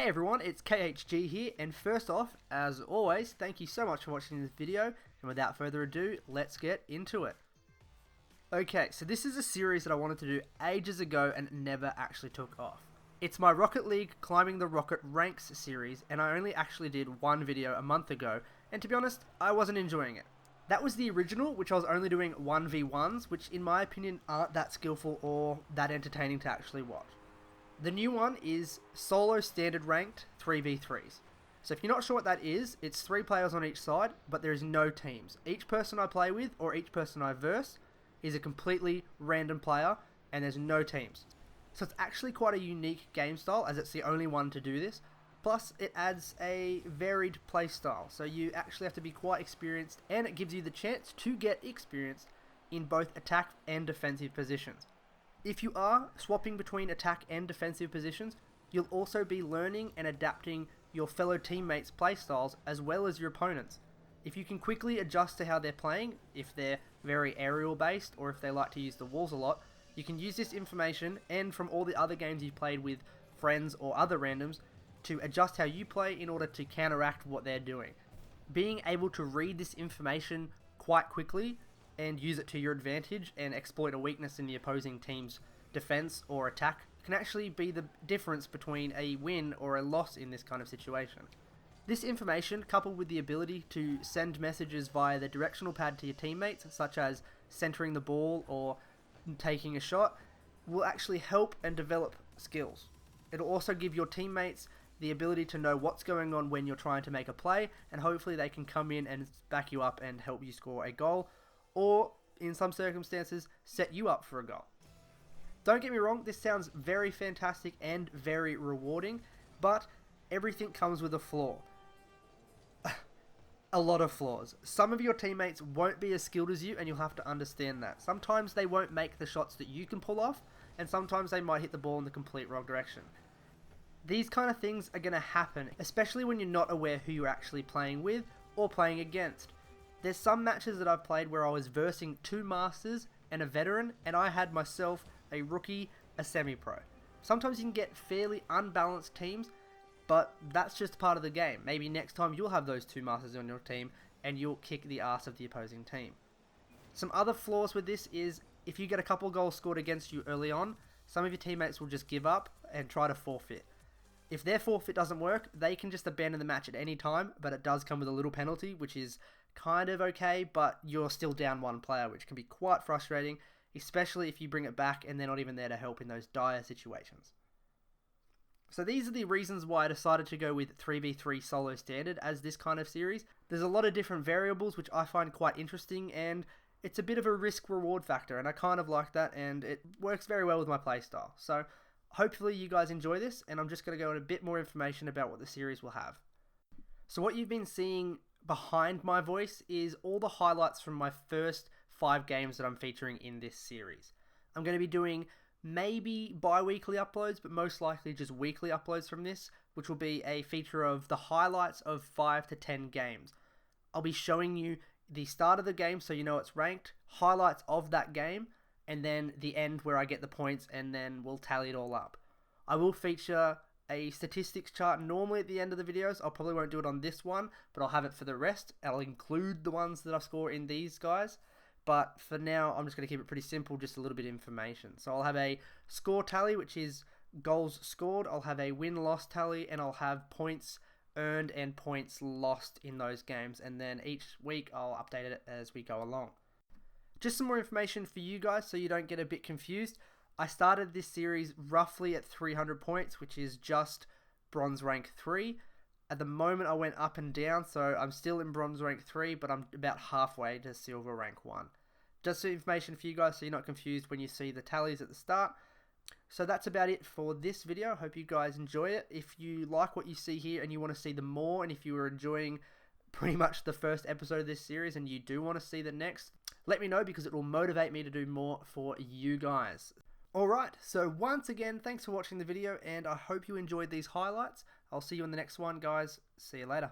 Hey everyone, it's KHG here, and first off, as always, thank you so much for watching this video, and without further ado, let's get into it. Okay, so this is a series that I wanted to do ages ago and never actually took off. It's my Rocket League Climbing the Rocket Ranks series, and I only actually did one video a month ago, and to be honest, I wasn't enjoying it. That was the original, which I was only doing 1v1s, which in my opinion aren't that skillful or that entertaining to actually watch. The new one is Solo Standard Ranked 3v3s. So if you're not sure what that is, it's 3 players on each side, but there is no teams. Each person I play with, or each person I verse, is a completely random player, and there's no teams. So it's actually quite a unique game style, as it's the only one to do this. Plus, it adds a varied play style, so you actually have to be quite experienced, and it gives you the chance to get experienced in both attack and defensive positions. If you are swapping between attack and defensive positions, you'll also be learning and adapting your fellow teammates' playstyles as well as your opponents. If you can quickly adjust to how they're playing, if they're very aerial based or if they like to use the walls a lot, you can use this information and from all the other games you've played with friends or other randoms to adjust how you play in order to counteract what they're doing. Being able to read this information quite quickly and use it to your advantage and exploit a weakness in the opposing team's defense or attack can actually be the difference between a win or a loss in this kind of situation. This information, coupled with the ability to send messages via the directional pad to your teammates, such as centering the ball or taking a shot, will actually help and develop skills. It'll also give your teammates the ability to know what's going on when you're trying to make a play, and hopefully they can come in and back you up and help you score a goal, or in some circumstances set you up for a goal. Don't get me wrong, this sounds very fantastic and very rewarding, but everything comes with a flaw. A lot of flaws. Some of your teammates won't be as skilled as you, and you'll have to understand that. Sometimes they won't make the shots that you can pull off, and sometimes they might hit the ball in the complete wrong direction. These kind of things are going to happen, especially when you're not aware who you're actually playing with or playing against. There's some matches that I've played where I was versing 2 masters and a veteran, and I had myself a rookie, a semi-pro. Sometimes you can get fairly unbalanced teams, but that's just part of the game. Maybe next time you'll have those 2 masters on your team and you'll kick the ass of the opposing team. Some other flaws with this is if you get a couple goals scored against you early on, some of your teammates will just give up and try to forfeit. If their forfeit doesn't work, they can just abandon the match at any time, but it does come with a little penalty, which is kind of okay, but you're still down 1 player, which can be quite frustrating, especially if you bring it back and they're not even there to help in those dire situations. So these are the reasons why I decided to go with 3v3 solo standard as this kind of series. There's a lot of different variables which I find quite interesting, and it's a bit of a risk-reward factor, and I kind of like that, and it works very well with my playstyle. So hopefully you guys enjoy this, and I'm just going to go into a bit more information about what the series will have. So what you've been seeing behind my voice is all the highlights from my first 5 games that I'm featuring in this series. I'm going to be doing maybe bi-weekly uploads, but most likely just weekly uploads from this, which will be a feature of the highlights of 5 to 10 games. I'll be showing you the start of the game so you know it's ranked, highlights of that game, and then the end where I get the points, and then we'll tally it all up. I will feature a statistics chart normally at the end of the videos. I probably won't do it on this one, but I'll have it for the rest. I'll include the ones that I score in these guys. But for now, I'm just going to keep it pretty simple, just a little bit of information. So I'll have a score tally, which is goals scored. I'll have a win-loss tally, and I'll have points earned and points lost in those games. And then each week, I'll update it as we go along. Just some more information for you guys so you don't get a bit confused. I started this series roughly at 300 points, which is just bronze rank 3. At the moment I went up and down, so I'm still in bronze rank 3, but I'm about halfway to silver rank 1. Just some information for you guys so you're not confused when you see the tallies at the start. So that's about it for this video. Hope you guys enjoy it. If you like what you see here and you want to see the more, and if you were enjoying pretty much the first episode of this series and you do want to see the next, let me know because it will motivate me to do more for you guys. Alright, so once again, thanks for watching the video, and I hope you enjoyed these highlights. I'll see you in the next one, guys. See you later.